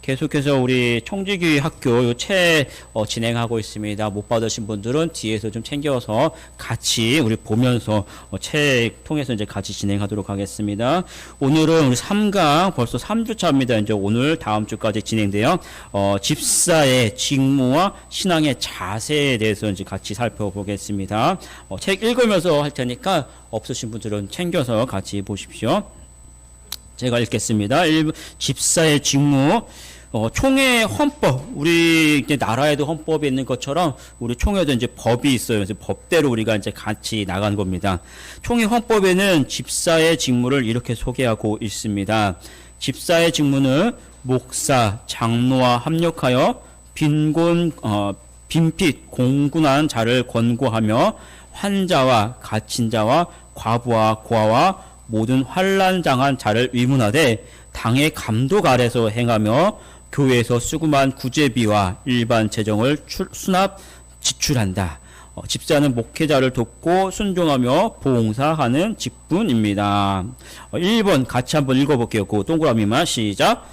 계속해서 우리 청지기 학교 요책 진행하고 있습니다. 못 받으신 분들은 뒤에서 좀 챙겨서 같이 우리 보면서 책 통해서 이제 같이 진행하도록 하겠습니다. 오늘은 우리 3강 벌써 3주차입니다. 이제 오늘 다음 주까지 진행돼요. 집사의 직무와 신앙의 자세에 대해서 이제 같이 살펴보겠습니다. 책 읽으면서 할 테니까 없으신 분들은 챙겨서 같이 보십시오. 제가 읽겠습니다. 집사의 직무. 총회 헌법, 우리 이제 나라에도 헌법이 있는 것처럼 우리 총회도 이제 법이 있어요. 그래서 법대로 우리가 이제 같이 나가는 겁니다. 총회 헌법에는 집사의 직무를 이렇게 소개하고 있습니다. 집사의 직무는 목사, 장로와 합력하여 빈핏, 공군한 자를 권고하며 환자와 갇힌 자와 과부와 고아와 모든 환난당한 자를 위문하되 당의 감독 아래서 행하며 교회에서 수금한 구제비와 일반 재정을 수납 지출한다. 집사는 목회자를 돕고 순종하며 봉사하는 직분입니다. 1번 같이 한번 읽어볼게요. 그 동그라미만 시작.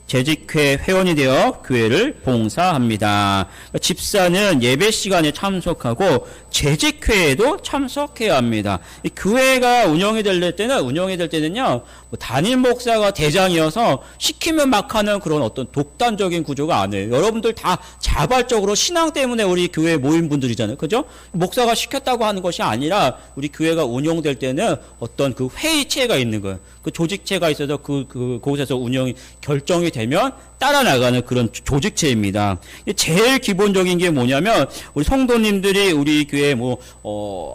재직회 회원이 되어 교회를 봉사합니다. 집사는 예배 시간에 참석하고 재직회에도 참석해야 합니다. 이 교회가 운영이 될 때는요, 뭐 담임 목사가 대장이어서 시키면 막 하는 그런 어떤 독단적인 구조가 아니에요. 여러분들 다 자발적으로 신앙 때문에 우리 교회 모인 분들이잖아요. 그죠? 목사가 시켰다고 하는 것이 아니라 우리 교회가 운영될 때는 어떤 그 회의체가 있는 거예요. 그 조직체가 있어서 그곳에서 운영이 결정이 되면 따라 나가는 그런 조직체입니다. 제일 기본적인 게 뭐냐면 우리 성도님들이 우리 교회에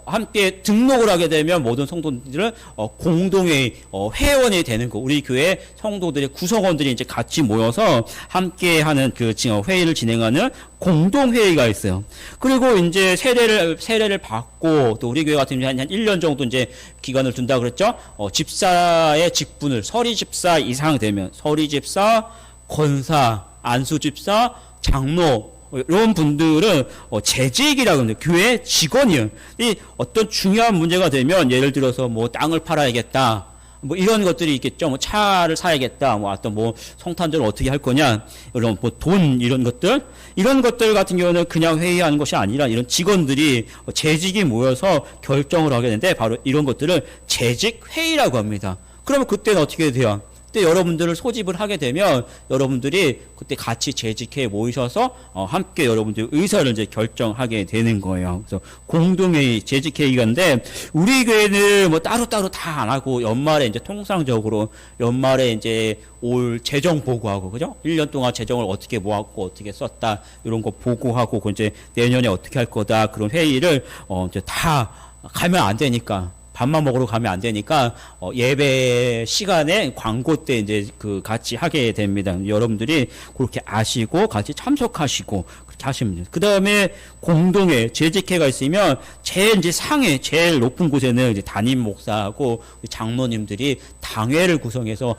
함께 등록을 하게 되면 모든 성도님들은 공동회의 회원이 되는 거. 우리 교회 성도들의 구성원들이 이제 같이 모여서 함께 하는 그 회의를 진행하는 공동회의가 있어요. 그리고 이제 세례를 받고 또 우리 교회 같은 경우는 한 1년 정도 이제 기간을 둔다 그랬죠. 집사의 직분을 서리집사 이상 되면 서리집사, 권사, 안수집사, 장로 이런 분들은 재직이라고 합니다. 교회 직원이에요. 이 어떤 중요한 문제가 되면 예를 들어서 뭐 땅을 팔아야겠다. 뭐 이런 것들이 있겠죠. 뭐 차를 사야겠다. 뭐 어떤 뭐 성탄절을 어떻게 할 거냐. 이런 뭐 돈 이런 것들 같은 경우는 그냥 회의하는 것이 아니라 이런 직원들이 재직이 모여서 결정을 하게 되는데 바로 이런 것들을 재직 회의라고 합니다. 그러면 그때는 어떻게 돼요? 그때 여러분들을 소집을 하게 되면 여러분들이 그때 같이 재직회에 모이셔서 함께 여러분들이 의사를 이제 결정하게 되는 거예요. 그래서 공동회의, 재직회의가인데 우리 교회는 뭐 따로따로 다 안 하고 연말에 이제 통상적으로 연말에 이제 올 재정 보고하고 그죠? 1년 동안 재정을 어떻게 모았고 어떻게 썼다 이런 거 보고하고 그 이제 내년에 어떻게 할 거다 그런 회의를 이제 다 가면 안 되니까. 밥만 먹으러 가면 안 되니까 예배 시간에 광고 때 이제 같이 하게 됩니다. 여러분들이 그렇게 아시고 같이 참석하시고 그렇게 하시면 돼요. 그 다음에 공동회 재직회가 있으면 제일 이제 제일 높은 곳에는 이제 담임 목사하고 장로님들이 당회를 구성해서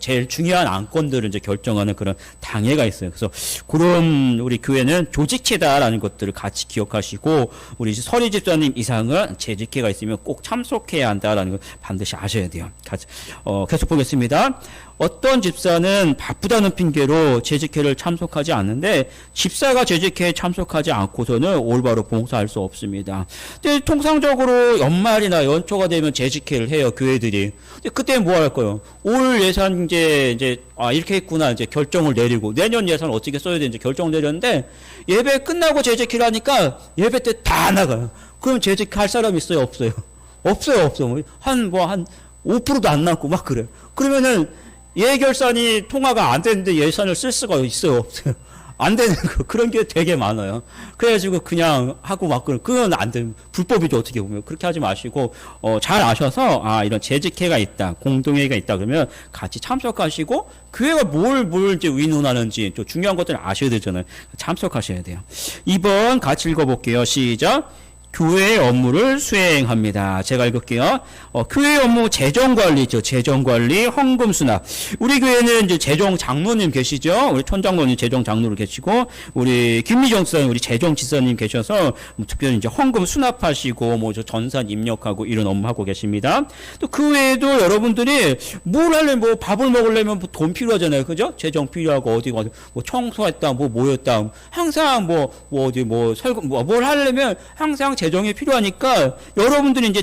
제일 중요한 안건들을 이제 결정하는 그런 당회가 있어요. 그래서 그런 우리 교회는 조직체다라는 것들을 같이 기억하시고 우리 서리 집사님 이상은 재직회가 있으면 꼭 참석해야 한다라는 걸 반드시 아셔야 돼요. 계속 보겠습니다. 어떤 집사는 바쁘다는 핑계로 재직회를 참석하지 않는데 집사가 재직회에 참석하지 않고서는 올바로 봉사할 수 없습니다. 근데 통상적으로 연말이나 연초가 되면 재직회를 해요, 교회들이. 근데 그때 뭐 할 거예요? 올 예산 이제 이렇게 했구나 이제 결정을 내리고 내년 예산 어떻게 써야 되는지 결정을 내렸는데 예배 끝나고 재직회를 하니까 예배 때 다 나가요. 그럼 재직할 사람 있어요, 없어요? 없어요. 한 5%도 안 남고 막 그래요. 그러면은 예결산이 통화가 안 되는데 예산을 쓸 수가 있어요, 없어요? 안 되는 거 그런 게 되게 많아요. 그래가지고 그냥 하고 막 그건 안 되는 불법이죠, 어떻게 보면. 그렇게 하지 마시고 잘 아셔서 이런 재직회가 있다, 공동회의가 있다 그러면 같이 참석하시고 교회가 뭘 이제 의논하는지 좀 중요한 것들을 아셔야 되잖아요. 참석하셔야 돼요. 2번 같이 읽어볼게요. 시작. 교회의 업무를 수행합니다. 제가 읽을게요. 교회의 업무 재정관리죠. 재정관리, 헌금수납. 우리 교회는 이제 재정장로님 계시죠. 우리 천장로님 재정장로로 계시고, 우리 김미정 지사님, 우리 재정지사님 계셔서 특별히 이제 헌금 수납하시고, 저 전산 입력하고 이런 업무 하고 계십니다. 또 그 외에도 여러분들이 뭘 하려면 뭐 밥을 먹으려면 돈 필요하잖아요. 그죠? 재정 필요하고 어디 뭐 청소했다, 뭐였다. 항상 어디 설금 뭘 하려면 항상 재정이 필요하니까 여러분들이 이제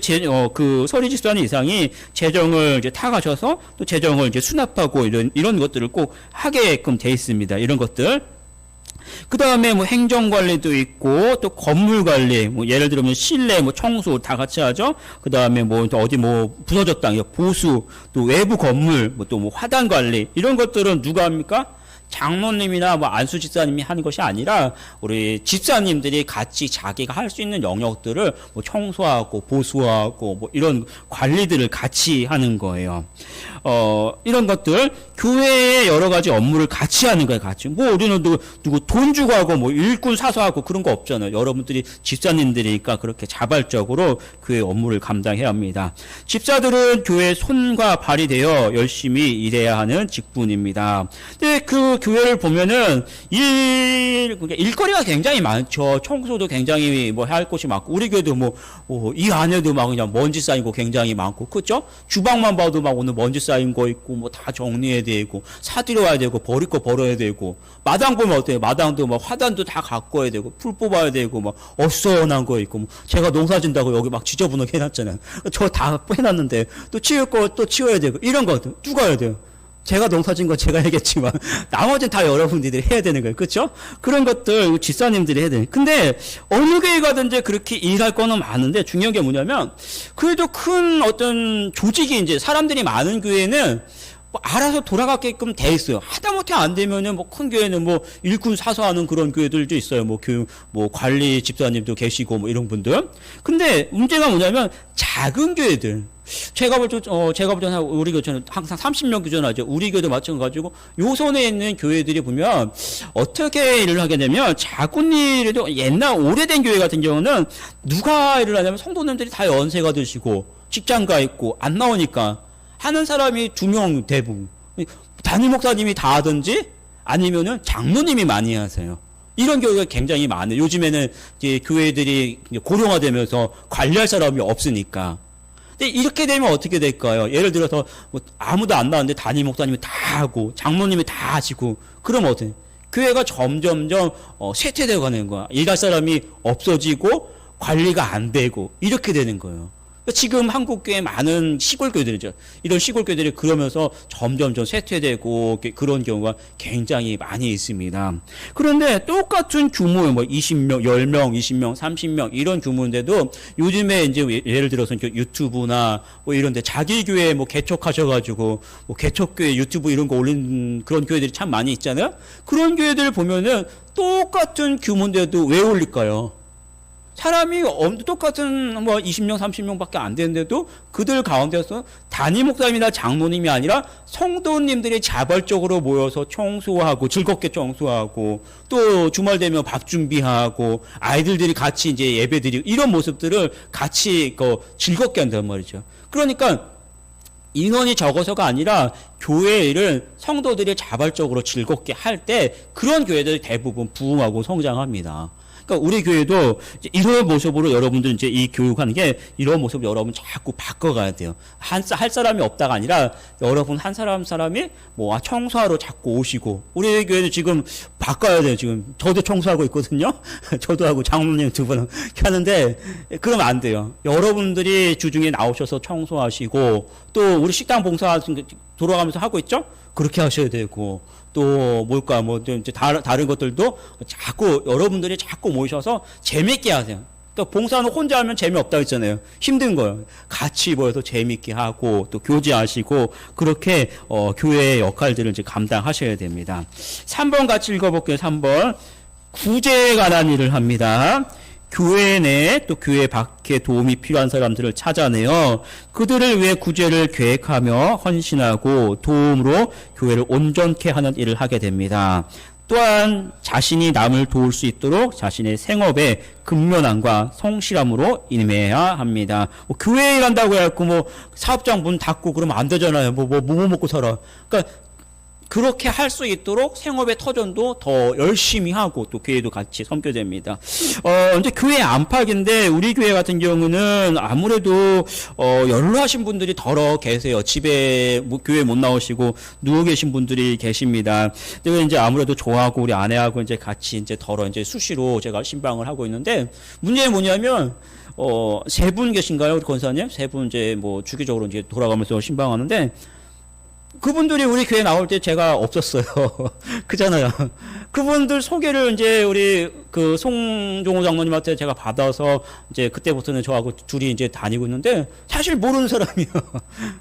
그 서리 집사님 이상이 재정을 이제 타가셔서 또 재정을 이제 수납하고 이런 것들을 꼭 하게끔 돼 있습니다. 이런 것들. 그 다음에 뭐 행정관리도 있고, 또 건물관리, 뭐 예를 들면 실내, 뭐 청소 다 같이 하죠. 그 다음에 뭐 어디 뭐 부서졌다, 보수, 또 외부 건물, 또 뭐 화단관리, 이런 것들은 누가 합니까? 장로님이나 뭐 안수 집사님이 하는 것이 아니라 우리 집사님들이 같이 자기가 할 수 있는 영역들을 뭐 청소하고 보수하고 뭐 이런 관리들을 같이 하는 거예요. 이런 것들 교회의 여러 가지 업무를 같이 하는 거예요. 같이. 뭐 우리는 누구 돈 주고 하고 뭐 일꾼 사서 하고 그런 거 없잖아요. 여러분들이 집사님들이니까 그렇게 자발적으로 교회 업무를 감당해야 합니다. 집사들은 교회의 손과 발이 되어 열심히 일해야 하는 직분입니다. 근데 그 교회를 보면은 일거리가 굉장히 많죠. 청소도 굉장히 뭐 할 곳이 많고, 우리 교회도 이 안에도 막 그냥 먼지 쌓인 거 굉장히 많고, 그죠? 주방만 봐도 막 오늘 먼지 쌓인 거 있고, 뭐 다 정리해야 되고, 사들여 와야 되고, 버릴 거 버려야 되고, 마당 보면 어때요? 마당도 막 화단도 다 갖고 와야 되고, 풀 뽑아야 되고, 막 어수선한 거 있고, 제가 농사 진다고 여기 막 지저분하게 해놨잖아요. 저 다 해놨는데, 또 치울 거 또 치워야 되고, 이런 거 누가 해야 돼요? 제가 농사진 건 제가 해야겠지만 나머지는 다 여러분들이 해야 되는 거예요. 그렇죠? 그런 것들 집사님들이 해야 되는. 근데 어느 교회 가든지 그렇게 일할 거는 많은데 중요한 게 뭐냐면, 그래도 큰 어떤 조직이 이제 사람들이 많은 교회는 뭐 알아서 돌아가게끔 돼 있어요. 하다못해 안 되면은 뭐 큰 교회는 뭐 일꾼 사서 하는 그런 교회들도 있어요. 뭐 관리 집사님도 계시고 뭐 이런 분들. 근데 문제가 뭐냐면 작은 교회들, 제가 볼 때는 우리 교회는 항상 30명 규정하죠. 우리 교회도 마찬가지고, 요선에 있는 교회들이 보면 어떻게 일을 하게 되면, 작은 일에도 옛날 오래된 교회 같은 경우는 누가 일을 하냐면 성도님들이 다 연세가 드시고 직장 가 있고 안 나오니까 하는 사람이 2명 대부분. 담임 목사님이 다 하든지 아니면은 장로님이 많이 하세요. 이런 교회가 굉장히 많아요. 요즘에는 이제 교회들이 고령화되면서 관리할 사람이 없으니까. 근데 이렇게 되면 어떻게 될까요? 예를 들어서 뭐 아무도 안 나왔는데 담임 목사님이 다 하고 장로님이 다 하시고, 그러면 어떻게? 교회가 점점점 쇠퇴되어 가는 거야. 일할 사람이 없어지고 관리가 안 되고 이렇게 되는 거예요. 지금 한국교회 많은 시골교회들이죠. 이런 시골교회들이 그러면서 점점점 쇠퇴되고 그런 경우가 굉장히 많이 있습니다. 그런데 똑같은 규모의 뭐 20명, 10명, 20명, 30명 이런 규모인데도 요즘에 이제 예를 들어서 유튜브나 뭐 이런데 자기 교회 뭐 개척하셔가지고 뭐 개척교회 유튜브 이런 거 올린 그런 교회들이 참 많이 있잖아요. 그런 교회들 보면은 똑같은 규모인데도 왜 올릴까요? 사람이 똑같은 뭐 20명, 30명밖에 안 되는데도 그들 가운데서 담임 목사님이나 장로님이 아니라 성도님들이 자발적으로 모여서 청소하고, 즐겁게 청소하고, 또 주말 되면 밥 준비하고, 아이들들이 같이 이제 예배드리고, 이런 모습들을 같이 즐겁게 한단 말이죠. 그러니까 인원이 적어서가 아니라 교회 일을 성도들이 자발적으로 즐겁게 할 때 그런 교회들이 대부분 부흥하고 성장합니다. 그러니까 우리 교회도 이런 모습으로 여러분들 이제 이 교육하는 게, 이런 모습을 여러분 자꾸 바꿔가야 돼요. 할 사람이 없다가 아니라 여러분 한 사람이 뭐 청소하러 자꾸 오시고, 우리 교회도 지금 바꿔야 돼요. 지금 저도 청소하고 있거든요. 저도 하고 장로님 두 분 하는데 그러면 안 돼요. 여러분들이 주중에 나오셔서 청소하시고, 또 우리 식당 봉사 돌아가면서 하고 있죠. 그렇게 하셔야 되고, 또 뭘까 뭐 이제 다른 것들도 자꾸 여러분들이 자꾸 모이셔서 재밌게 하세요. 또 봉사는 혼자 하면 재미없다고 했잖아요. 힘든 거예요. 같이 모여서 재밌게 하고 또 교제하시고, 그렇게 교회의 역할들을 이제 감당하셔야 됩니다. 3번 같이 읽어볼게요. 3번. 구제에 관한 일을 합니다. 교회 내 또 교회 밖에 도움이 필요한 사람들을 찾아내어 그들을 위해 구제를 계획하며 헌신하고 도움으로 교회를 온전케 하는 일을 하게 됩니다. 또한 자신이 남을 도울 수 있도록 자신의 생업에 근면함과 성실함으로 임해야 합니다. 뭐 교회에 간다고 해갖고 뭐 사업장 문 닫고 그러면 안 되잖아요. 뭐 먹고 살아. 그러니까 그렇게 할 수 있도록 생업의 터전도 더 열심히 하고 또 교회도 같이 섬겨야 됩니다. 이제 교회 안팎인데 우리 교회 같은 경우는 아무래도 연로하신 분들이 덜어 계세요. 집에 교회 못 나오시고 누워 계신 분들이 계십니다. 근데 이제 아무래도 저하고 우리 아내하고 이제 같이 이제 덜어 이제 수시로 제가 신방을 하고 있는데 문제는 뭐냐면 세 분 계신가요, 우리 권사님? 세 분 이제 뭐 주기적으로 이제 돌아가면서 신방하는데. 그분들이 우리 교회 나올 때 제가 없었어요. 그잖아요. 그분들 소개를 이제 우리 그 송종호 장로님한테 제가 받아서 이제 그때부터는 저하고 둘이 이제 다니고 있는데 사실 모르는 사람이요.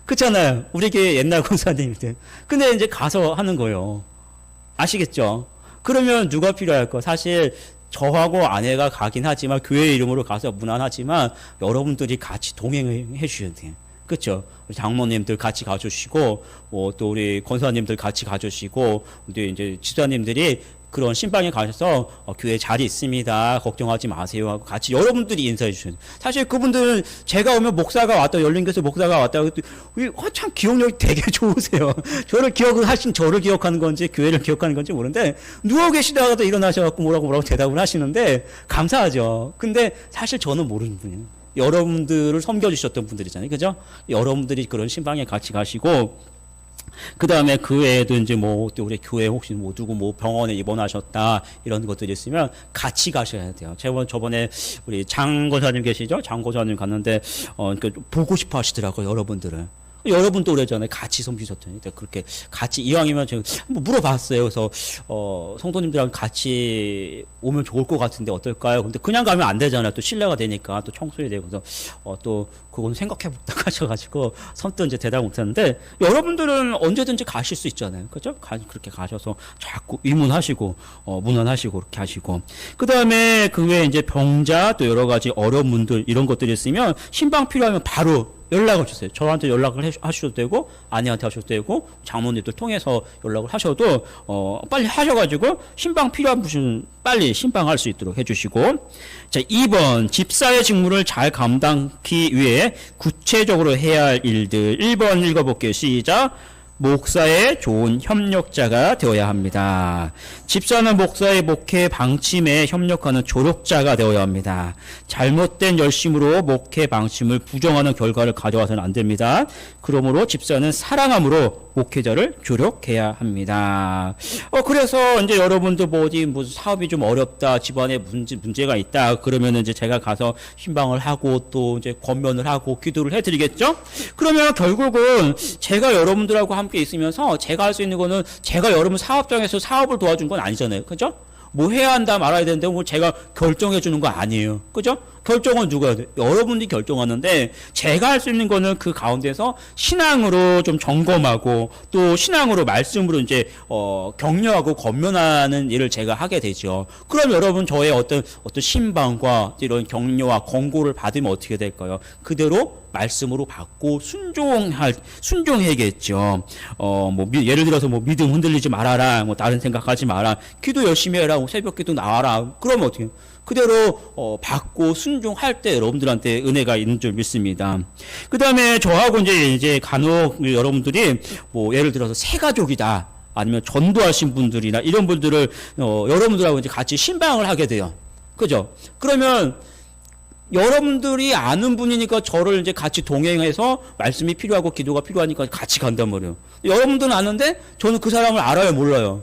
그렇잖아요. 우리 교회 옛날 권사님들. 근데 이제 가서 하는 거예요. 아시겠죠? 그러면 누가 필요할까? 사실 저하고 아내가 가긴 하지만 교회 이름으로 가서 무난하지만 여러분들이 같이 동행해 주셔야 돼요. 그렇죠. 장모님들 같이 가주시고, 또 우리 권사님들 같이 가주시고, 우리 이제 집사님들이 그런 신방에 가셔서 교회 자리 있습니다. 걱정하지 마세요 하고 같이 여러분들이 인사해 주셔요. 사실 그분들은 제가 오면 목사가 왔다, 열린교회 목사가 왔다, 참 기억력이 되게 좋으세요. 저를 기억하는 건지 교회를 기억하는 건지 모르는데 누워 계시다가도 일어나셔갖고 뭐라고 대답을 하시는데 감사하죠. 근데 사실 저는 모르는 분이에요. 여러분들을 섬겨주셨던 분들이잖아요. 그죠? 여러분들이 그런 신방에 같이 가시고, 그 다음에 그 외에도 이제 뭐, 또 우리 교회 혹시 뭐 누구 뭐 병원에 입원하셨다, 이런 것들이 있으면 같이 가셔야 돼요. 저번에 우리 장 권사님 계시죠? 장 권사님 갔는데, 그러니까 보고 싶어 하시더라고요, 여러분들은. 여러분도 오래전에 같이 섬기셨더니 그렇게 같이 이왕이면 제가 한번 물어봤어요. 그래서 성도님들하고 같이 오면 좋을 것 같은데 어떨까요? 근데 그냥 가면 안 되잖아요. 또 신뢰가 되니까 또 청소해야 되고 그래서 또 그건 생각해보다 하셔가지고 선뜻 이제 대답 못했는데 여러분들은 언제든지 가실 수 있잖아요. 그죠? 그렇게 가셔서 자꾸 의문하시고 문안하시고 그렇게 하시고 그 다음에 그 외에 이제 병자 또 여러 가지 어려운 분들 이런 것들이 있으면 신방 필요하면 바로 연락을 주세요. 저한테 연락을 하셔도 되고 아내한테 하셔도 되고 장모님들 통해서 연락을 하셔도 빨리 하셔가지고 신방 필요한 분은 빨리 신방할 수 있도록 해주시고 자 2번 집사의 직무를 잘 감당하기 위해 구체적으로 해야 할 일들 1번 읽어볼게요. 시작. 목사의 좋은 협력자가 되어야 합니다. 집사는 목사의 목회 방침에 협력하는 조력자가 되어야 합니다. 잘못된 열심으로 목회 방침을 부정하는 결과를 가져와서는 안 됩니다. 그러므로 집사는 사랑함으로 목회자를 조력해야 합니다. 그래서 이제 여러분들 뭐 어디 무슨 사업이 좀 어렵다, 집안에 문제가 있다, 그러면 이제 제가 가서 신방을 하고 또 이제 권면을 하고 기도를 해드리겠죠? 그러면 결국은 제가 여러분들하고 함께 있으면서 제가 할 수 있는 거는 제가 여러분 사업장에서 사업을 도와준 건 아니잖아요. 그죠? 뭐 해야 한다 말아야 되는데 뭐 제가 결정해 주는 거 아니에요. 그죠? 결정은 누가 해야 돼? 여러분들이 결정하는데 제가 할 수 있는 거는 그 가운데서 신앙으로 좀 점검하고 또 신앙으로 말씀으로 이제 격려하고 권면하는 일을 제가 하게 되죠. 그럼 여러분 저의 어떤 신방과 이런 격려와 권고를 받으면 어떻게 될까요? 그대로 말씀으로 받고 순종해야겠죠. 예를 들어서 뭐 믿음 흔들리지 말아라, 뭐 다른 생각하지 마라, 기도 열심히 해라, 뭐 새벽기도 나와라. 그러면 어떻게? 그대로 받고 순종할 때 여러분들한테 은혜가 있는 줄 믿습니다. 그 다음에 저하고 이제 간혹 여러분들이 뭐 예를 들어서 새 가족이다, 아니면 전도하신 분들이나 이런 분들을 여러분들하고 이제 같이 신방을 하게 돼요. 그죠? 그러면 여러분들이 아는 분이니까 저를 이제 같이 동행해서 말씀이 필요하고 기도가 필요하니까 같이 간단 말이에요. 여러분들은 아는데 저는 그 사람을 알아요, 몰라요?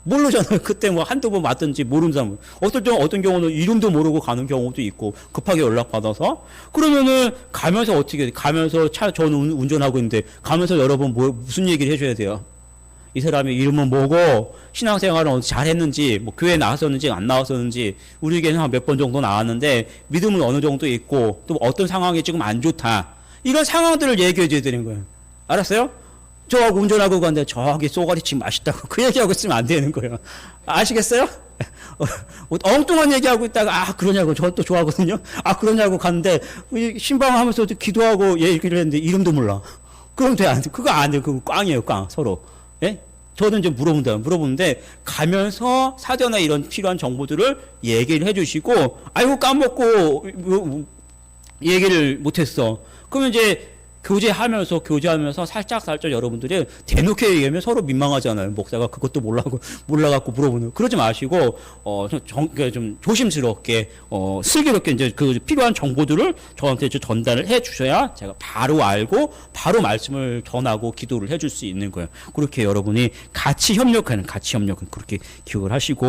모르잖아요. 그때 뭐 한두 번 맞든지 모르는 사람. 어떤 경우는 이름도 모르고 가는 경우도 있고, 급하게 연락받아서. 그러면은, 가면서 어떻게, 저는 운전하고 있는데, 가면서 여러분 무슨 얘기를 해줘야 돼요? 이 사람의 이름은 뭐고, 신앙생활은 어떻게 잘했는지, 뭐 교회 나왔었는지 안 나왔었는지, 우리 교회는 한 몇 번 정도 나왔는데, 믿음은 어느 정도 있고, 또 어떤 상황이 지금 안 좋다. 이런 상황들을 얘기해줘야 되는 거예요. 알았어요? 저하고 운전하고 가는데 저기 쏘가리찜 맛있다고 그 얘기하고 있으면 안 되는 거예요. 아시겠어요? 엉뚱한 얘기하고 있다가 그러냐고, 저 또 좋아하거든요. 그러냐고 갔는데 신방하면서 기도하고 얘기를 했는데 이름도 몰라. 그럼 돼, 안 돼. 그거 안 돼. 그거 꽝이에요, 꽝. 서로. 예? 저는 이제 물어보는데 가면서 사전에 이런 필요한 정보들을 얘기를 해주시고, 아이고 까먹고 얘기를 못했어. 그러면 이제 교제하면서 살짝 여러분들이 대놓고 얘기하면 서로 민망하잖아요. 목사가 그것도 몰라갖고 물어보는. 그러지 마시고, 좀 조심스럽게, 슬기롭게 이제 그 필요한 정보들을 저한테 전달을 해 주셔야 제가 바로 알고, 바로 말씀을 전하고 기도를 해줄 수 있는 거예요. 그렇게 여러분이 같이 협력은 그렇게 기억을 하시고,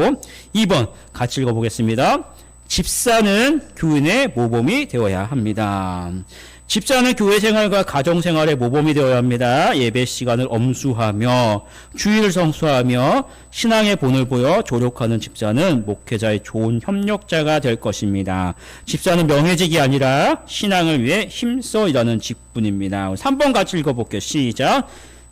2번 같이 읽어보겠습니다. 집사는 교인의 모범이 되어야 합니다. 집사는 교회 생활과 가정 생활의 모범이 되어야 합니다. 예배 시간을 엄수하며 주의를 성수하며 신앙의 본을 보여 조력하는 집사는 목회자의 좋은 협력자가 될 것입니다. 집사는 명예직이 아니라 신앙을 위해 힘써 일하는 직분입니다. 3번 같이 읽어볼게요. 시작.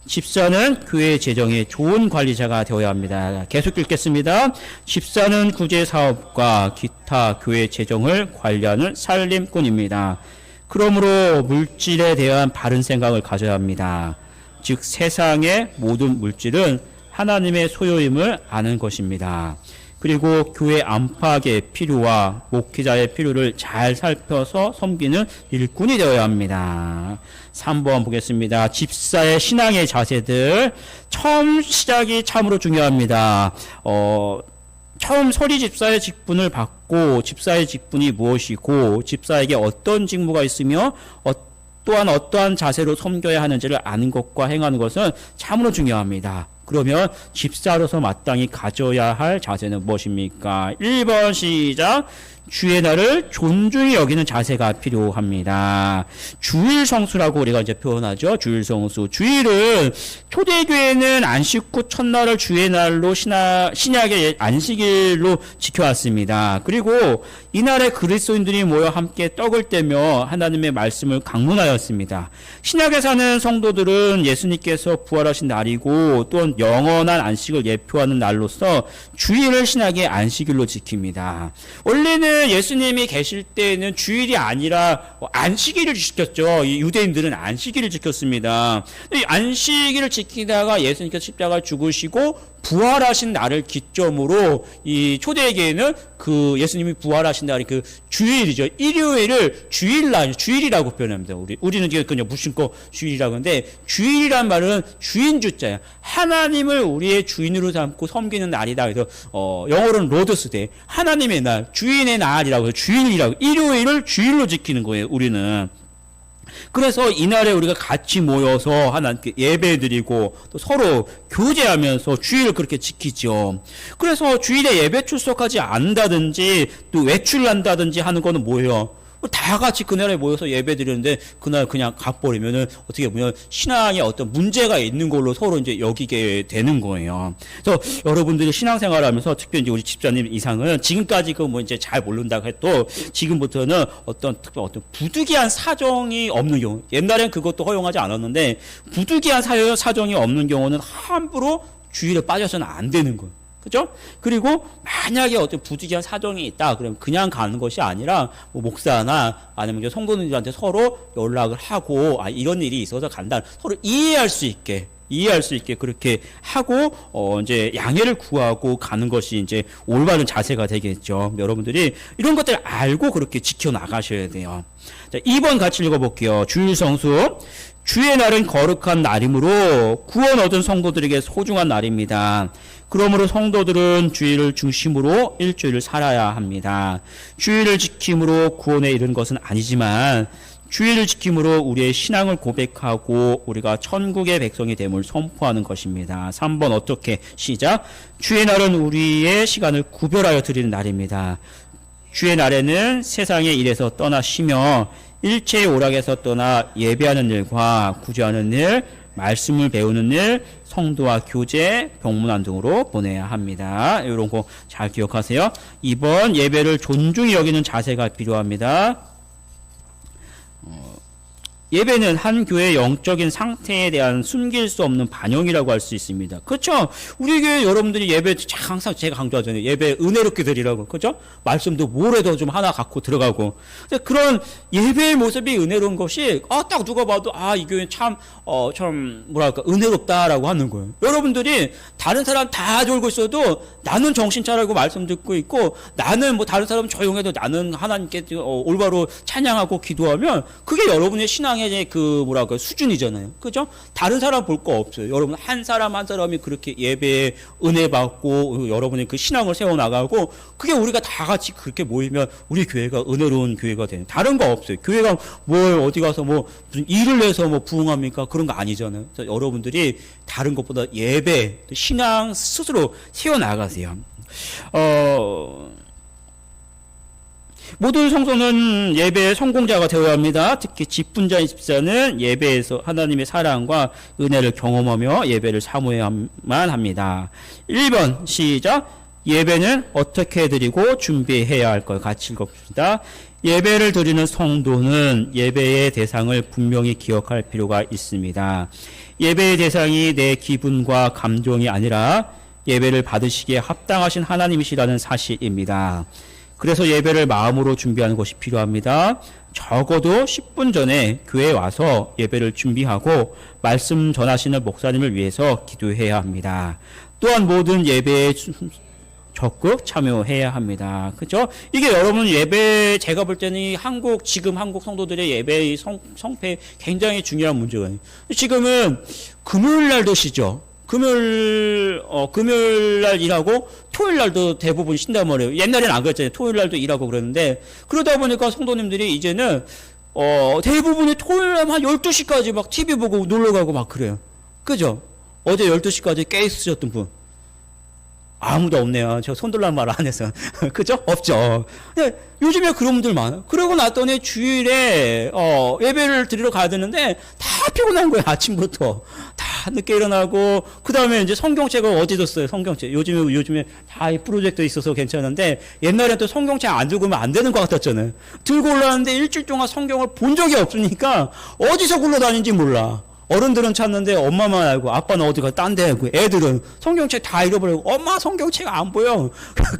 집사는 교회 재정의 좋은 관리자가 되어야 합니다. 계속 읽겠습니다. 집사는 구제 사업과 기타 교회 재정을 관리하는 살림꾼입니다. 그러므로 물질에 대한 바른 생각을 가져야 합니다. 즉 세상의 모든 물질은 하나님의 소유임을 아는 것입니다. 그리고 교회 안팎의 필요와 목회자의 필요를 잘 살펴서 섬기는 일꾼이 되어야 합니다. 3번 보겠습니다. 집사의 신앙의 자세들. 처음 시작이 참으로 중요합니다. 처음 서리 집사의 직분을 받고 집사의 직분이 무엇이고 집사에게 어떤 직무가 있으며 또한 어떠한 자세로 섬겨야 하는지를 아는 것과 행하는 것은 참으로 중요합니다. 그러면 집사로서 마땅히 가져야 할 자세는 무엇입니까? 1번 시작. 주의 날을 존중히 여기는 자세가 필요합니다. 주일 성수라고 우리가 이제 표현하죠. 주일 성수. 주일은 초대교회는 안식 후 첫날을 주의 날로 신약의 안식일로 지켜왔습니다. 그리고 이날에 그리스도인들이 모여 함께 떡을 떼며 하나님의 말씀을 강론하였습니다. 신약에 사는 성도들은 예수님께서 부활하신 날이고 또 영원한 안식을 예표하는 날로서 주일을 신약의 안식일로 지킵니다. 원래는 예수님이 계실 때는 주일이 아니라 안식일을 지켰죠. 유대인들은 안식일을 지켰습니다. 이 안식일을 지키다가 예수님께서 십자가 죽으시고 부활하신 날을 기점으로 이 초대에게는 그 예수님이 부활하신 날이 그 주일이죠. 일요일을 주일이라고 표현합니다. 우리는 그냥 무심코 주일이라고 하는데 주일이란 말은 주인주자예요. 하나님을 우리의 주인으로 삼고 섬기는 날이다. 그래서 영어로는 로드스데이, 하나님의 날, 주인의 날이라고 해서 주일이라고, 일요일을 주일로 지키는 거예요. 우리는. 그래서 이날에 우리가 같이 모여서 하나님께 예배드리고 또 서로 교제하면서 주일을 그렇게 지키죠. 그래서 주일에 예배 출석하지 않는다든지 또 외출한다든지 하는 거는 뭐예요? 다 같이 그날에 모여서 예배 드리는데 그날 그냥 가버리면은 어떻게 보면 신앙에 어떤 문제가 있는 걸로 서로 이제 여기게 되는 거예요. 그래서 여러분들이 신앙생활을 하면서 특별히 이제 우리 집사님 이상은 지금까지 그 뭐 이제 잘 모른다고 해도 지금부터는 어떤 부득이한 사정이 없는 경우, 옛날엔 그것도 허용하지 않았는데 부득이한 사정이 없는 경우는 함부로 주일에 빠져서는 안 되는 거예요. 그죠? 그리고 만약에 어떤 부득이한 사정이 있다 그러면 그냥 가는 것이 아니라 뭐 목사나 아니면 성도님들한테 서로 연락을 하고 이런 일이 있어서 간다, 서로 이해할 수 있게 그렇게 하고 이제 양해를 구하고 가는 것이 이제 올바른 자세가 되겠죠. 여러분들이 이런 것들을 알고 그렇게 지켜 나가셔야 돼요. 자, 2번 같이 읽어볼게요. 주일 성수. 주의 날은 거룩한 날이므로 구원 얻은 성도들에게 소중한 날입니다. 그러므로 성도들은 주일을 중심으로 일주일을 살아야 합니다. 주일을 지킴으로 구원에 이른 것은 아니지만 주일을 지킴으로 우리의 신앙을 고백하고 우리가 천국의 백성이 됨을 선포하는 것입니다. 3번 어떻게? 시작. 주의 날은 우리의 시간을 구별하여 드리는 날입니다. 주의 날에는 세상의 일에서 떠나 쉬며 일체의 오락에서 떠나 예배하는 일과 구제하는 일, 말씀을 배우는 일, 성도와 교제, 병문안 등으로 보내야 합니다. 이런 거 잘 기억하세요. 2번 예배를 존중히 여기는 자세가 필요합니다. 예배는 한 교회의 영적인 상태에 대한 숨길 수 없는 반영이라고 할 수 있습니다. 그렇죠? 우리 교회 여러분들이 예배 항상 제가 강조하잖아요. 예배 은혜롭게 드리라고. 그렇죠? 말씀도 뭐래도 좀 하나 갖고 들어가고. 그런 예배의 모습이 은혜로운 것이 딱 누가 봐도 이 교회는 참 뭐랄까 은혜롭다라고 하는 거예요. 여러분들이 다른 사람 다 졸고 있어도 나는 정신 차리고 말씀 듣고 있고 나는 뭐 다른 사람 조용해도 나는 하나님께 올바로 찬양하고 기도하면 그게 여러분의 신앙의 그 뭐랄까 수준이잖아요. 그죠? 다른 사람 볼 거 없어요. 여러분 한 사람 한 사람이 그렇게 예배에 은혜 받고 여러분의 그 신앙을 세워 나가고 그게 우리가 다 같이 그렇게 모이면 우리 교회가 은혜로운 교회가 되는. 다른 거 없어요. 교회가 뭘 어디 가서 뭐 무슨 일을 내서 뭐 부흥합니까? 그런 거 아니잖아요. 여러분들이 다른 것보다 예배, 신앙 스스로 세워 나가세요. 모든 성도는 예배의 성공자가 되어야 합니다. 특히 직분자인 집사는 예배에서 하나님의 사랑과 은혜를 경험하며 예배를 사모해야만 합니다. 1번 시작. 예배는 어떻게 드리고 준비해야 할 걸 같이 읽어봅시다. 예배를 드리는 성도는 예배의 대상을 분명히 기억할 필요가 있습니다. 예배의 대상이 내 기분과 감정이 아니라 예배를 받으시기에 합당하신 하나님이시라는 사실입니다. 그래서 예배를 마음으로 준비하는 것이 필요합니다. 적어도 10분 전에 교회에 와서 예배를 준비하고 말씀 전하시는 목사님을 위해서 기도해야 합니다. 또한 모든 예배에 적극 참여해야 합니다. 그죠? 이게 여러분 예배 제가 볼 때는 지금 한국 성도들의 예배의 성패 굉장히 중요한 문제가 지금은 금요일 날도 쉬죠. 금요일 날 일하고 토요일 날도 대부분 쉰단 말이에요. 옛날에는 안 그랬잖아요. 토요일 날도 일하고 그랬는데 그러다 보니까 성도님들이 이제는 대부분이 토요일 날 한 12시까지 막 TV 보고 놀러 가고 막 그래요. 그죠? 어제 12시까지 깨 있으셨던 분 아무도 없네요. 저 손들란 말 안 해서. 그죠? 없죠. 근데 요즘에 그런 분들 많아요. 그러고 났더니 주일에, 예배를 드리러 가야 되는데 다 피곤한 거예요. 아침부터. 다 늦게 일어나고, 그 다음에 이제 성경책을 어디 뒀어요? 성경책. 요즘에 다 이 프로젝트 있어서 괜찮은데 옛날에 또 성경책 안 들고 오면 안 되는 것 같았잖아요. 들고 올라왔는데 일주일 동안 성경을 본 적이 없으니까 어디서 굴러다니는지 몰라. 어른들은 찾는데 엄마만 알고 아빠는 어디가 딴 데 알고 애들은 성경책 다 잃어버리고 엄마 성경책 안 보여.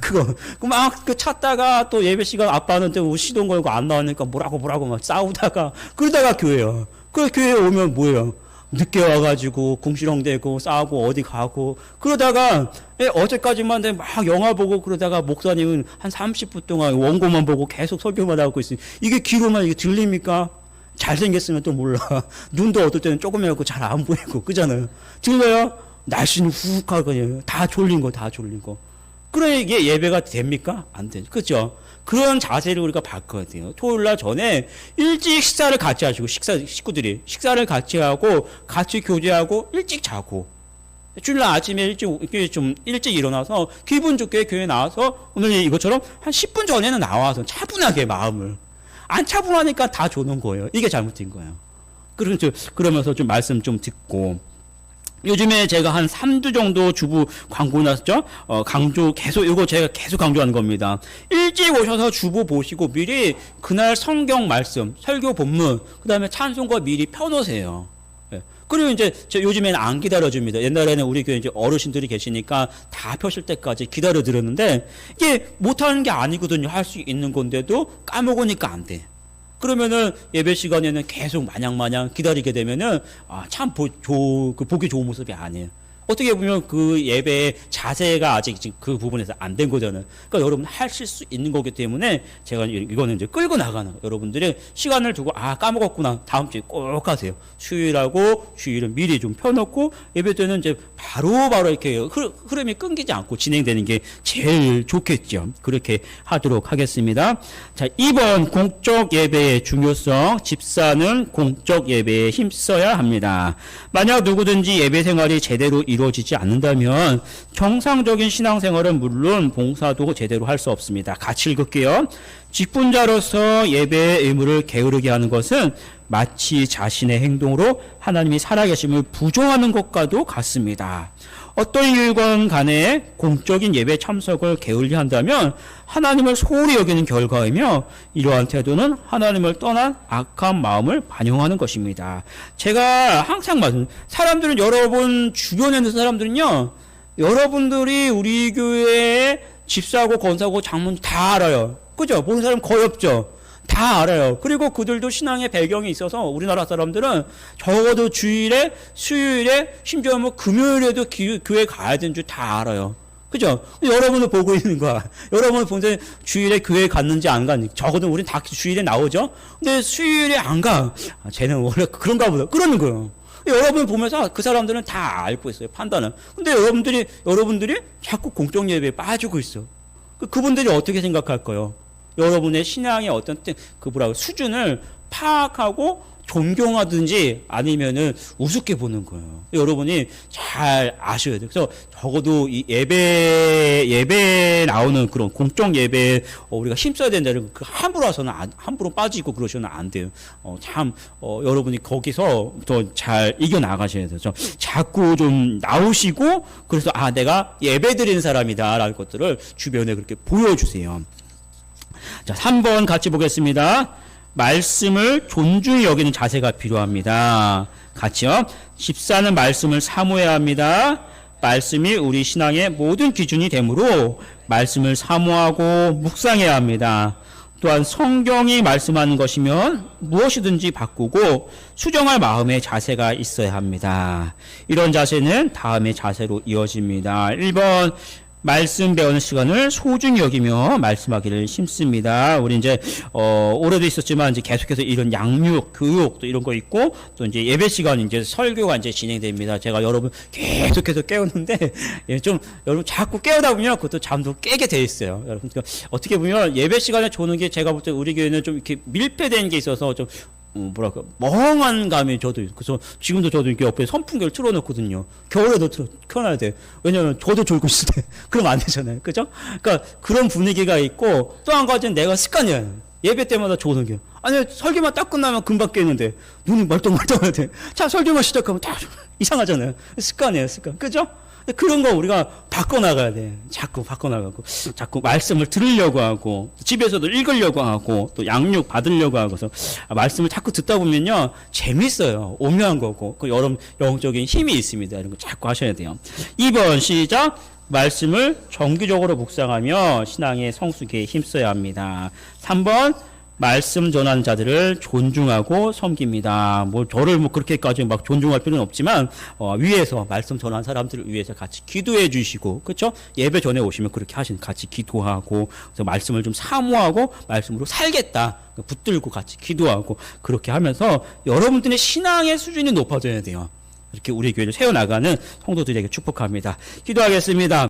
그거 막 찾다가 또 예배 시간 아빠는 또 시동 걸고 안 나오니까 뭐라고 막 싸우다가 그러다가 교회요. 그 교회 오면 뭐예요? 늦게 와가지고 궁시렁대고 싸우고 어디 가고 그러다가 어제까지만 막 영화 보고 그러다가 목사님은 한 30분 동안 원고만 보고 계속 설교만 하고 있으니 이게 귀로만 이게 들립니까? 잘생겼으면 또 몰라. 눈도 어떨 때는 조금이라고 잘 안 보이고, 그잖아요. 들려요? 날씨는 훅하거든요. 다 졸린 거. 그래, 이게 예배가 됩니까? 안 되죠. 그죠? 그런 자세를 우리가 바꿔야 돼요. 토요일 날 전에 일찍 식사를 같이 하시고, 식구들이 식사를 같이 하고, 같이 교제하고, 일찍 자고. 주일날 아침에 좀 일찍 일어나서, 기분 좋게 교회 나와서, 오늘 이것처럼 한 10분 전에는 나와서 차분하게 마음을. 안 차분하니까 다 조는 거예요. 이게 잘못된 거예요. 그러면서 좀 말씀 좀 듣고. 요즘에 제가 한 3주 정도 주부 광고 났죠? 이거 제가 계속 강조하는 겁니다. 일찍 오셔서 주부 보시고 미리 그날 성경 말씀, 설교 본문, 그 다음에 찬송가 미리 펴놓으세요. 그리고 이제 요즘에는 안 기다려줍니다. 옛날에는 우리 교회 이제 어르신들이 계시니까 다 펴실 때까지 기다려 드렸는데 이게 못하는 게 아니거든요. 할 수 있는 건데도 까먹으니까 안 돼. 그러면은 예배 시간에는 계속 마냥 기다리게 되면은 참 보기 좋은 모습이 아니에요. 어떻게 보면 그 예배의 자세가 아직 지금 그 부분에서 안 된 거잖아요. 그러니까 여러분 하실 수 있는 거기 때문에 제가 이거는 이제 끌고 나가는 여러분들의 시간을 두고 까먹었구나. 다음 주에 꼭 하세요. 주일은 미리 좀 펴놓고 예배 때는 이제 바로 이렇게 흐름이 끊기지 않고 진행되는 게 제일 좋겠죠. 그렇게 하도록 하겠습니다. 자, 2번 공적 예배의 중요성. 집사는 공적 예배에 힘써야 합니다. 만약 누구든지 예배 생활이 제대로 이루어지지 않는다면 정상적인 신앙생활은 물론 봉사도 제대로 할 수 없습니다. 같이 읽을게요. 직분자로서 예배의 의무를 게으르게 하는 것은 마치 자신의 행동으로 하나님이 살아계심을 부정하는 것과도 같습니다. 어떤 이유건 간에 공적인 예배 참석을 게을리한다면 하나님을 소홀히 여기는 결과이며 이러한 태도는 하나님을 떠난 악한 마음을 반영하는 것입니다. 제가 항상 사람들은 여러분 주변에 있는 사람들은요, 여러분들이 우리 교회에 집사고 권사고 장문 다 알아요. 그죠? 보는 사람 거의 없죠? 다 알아요. 그리고 그들도 신앙의 배경이 있어서 우리나라 사람들은 적어도 주일에, 수요일에, 심지어 뭐 금요일에도 교회 가야 되는 줄 다 알아요. 그죠? 여러분을 보고 있는 거야. 여러분을 보는데 주일에 교회 갔는지 안 갔는지. 적어도 우린 다 주일에 나오죠? 근데 수요일에 안 가. 아, 쟤는 원래 그런가 보다. 그러는 거예요. 여러분 보면서 그 사람들은 다 알고 있어요. 판단은. 근데 여러분들이 자꾸 공적 예배에 빠지고 있어. 그분들이 어떻게 생각할 거예요? 여러분의 신앙의 어떤 수준을 파악하고 존경하든지 아니면은 우습게 보는 거예요. 여러분이 잘 아셔야 돼요. 그래서 적어도 이 예배 나오는 그런 공적 예배에 우리가 힘써야 된다는 그 함부로 빠지고 그러시면 안 돼요. 여러분이 거기서 더 잘 이겨 나가셔야 돼요. 자꾸 좀 나오시고 그래서 내가 예배 드리는 사람이다라는 것들을 주변에 그렇게 보여주세요. 자, 3번 같이 보겠습니다. 말씀을 존중히 여기는 자세가 필요합니다. 같이요. 집사는 말씀을 사모해야 합니다. 말씀이 우리 신앙의 모든 기준이 되므로 말씀을 사모하고 묵상해야 합니다. 또한 성경이 말씀하는 것이면 무엇이든지 바꾸고 수정할 마음의 자세가 있어야 합니다. 이런 자세는 다음의 자세로 이어집니다. 1번 말씀 배우는 시간을 소중히 여기며 말씀하기를 힘씁니다. 우리 이제 올해도 있었지만 이제 계속해서 이런 양육, 교육 또 이런 거 있고 또 이제 예배 시간 이제 설교가 이제 진행됩니다. 제가 여러분 계속해서 깨우는데 좀 여러분 자꾸 깨우다 보면 그것도 잠도 깨게 돼 있어요. 여러분 그러니까 어떻게 보면 예배 시간에 조는 게 제가 볼 때 우리 교회는 좀 이렇게 밀폐된 게 있어서 좀 멍한 감이 저도 있고, 그래서 지금도 저도 이렇게 옆에 선풍기를 틀어놓거든요. 겨울에도 켜놔야 돼. 왜냐면 저도 졸고 있을 때, 그러면 안 되잖아요. 그죠? 그러니까 그런 분위기가 있고, 또 한 가지는 내가 습관이에요. 예배 때마다 조는 게. 아니, 설교만 딱 끝나면 금방 깨는데, 눈이 멀뚱멀뚱해야 돼. 자, 설교만 시작하면 다 이상하잖아요. 습관이에요, 습관. 그죠? 그런 거 우리가 바꿔나가야 돼. 자꾸 바꿔나가고, 자꾸 말씀을 들으려고 하고, 집에서도 읽으려고 하고, 또 양육 받으려고 하고서, 말씀을 자꾸 듣다 보면요, 재밌어요. 오묘한 거고, 그 영적인 힘이 있습니다. 이런 거 자꾸 하셔야 돼요. 2번, 시작. 말씀을 정기적으로 묵상하며 신앙의 성숙에 힘써야 합니다. 3번, 말씀 전하는 자들을 존중하고 섬깁니다. 저를 그렇게까지 막 존중할 필요는 없지만, 위에서, 말씀 전하는 사람들을 위해서 같이 기도해 주시고, 그쵸? 예배 전에 오시면 그렇게 같이 기도하고, 그래서 말씀을 좀 사모하고, 말씀으로 살겠다. 붙들고 같이 기도하고, 그렇게 하면서 여러분들의 신앙의 수준이 높아져야 돼요. 이렇게 우리 교회를 세워나가는 성도들에게 축복합니다. 기도하겠습니다.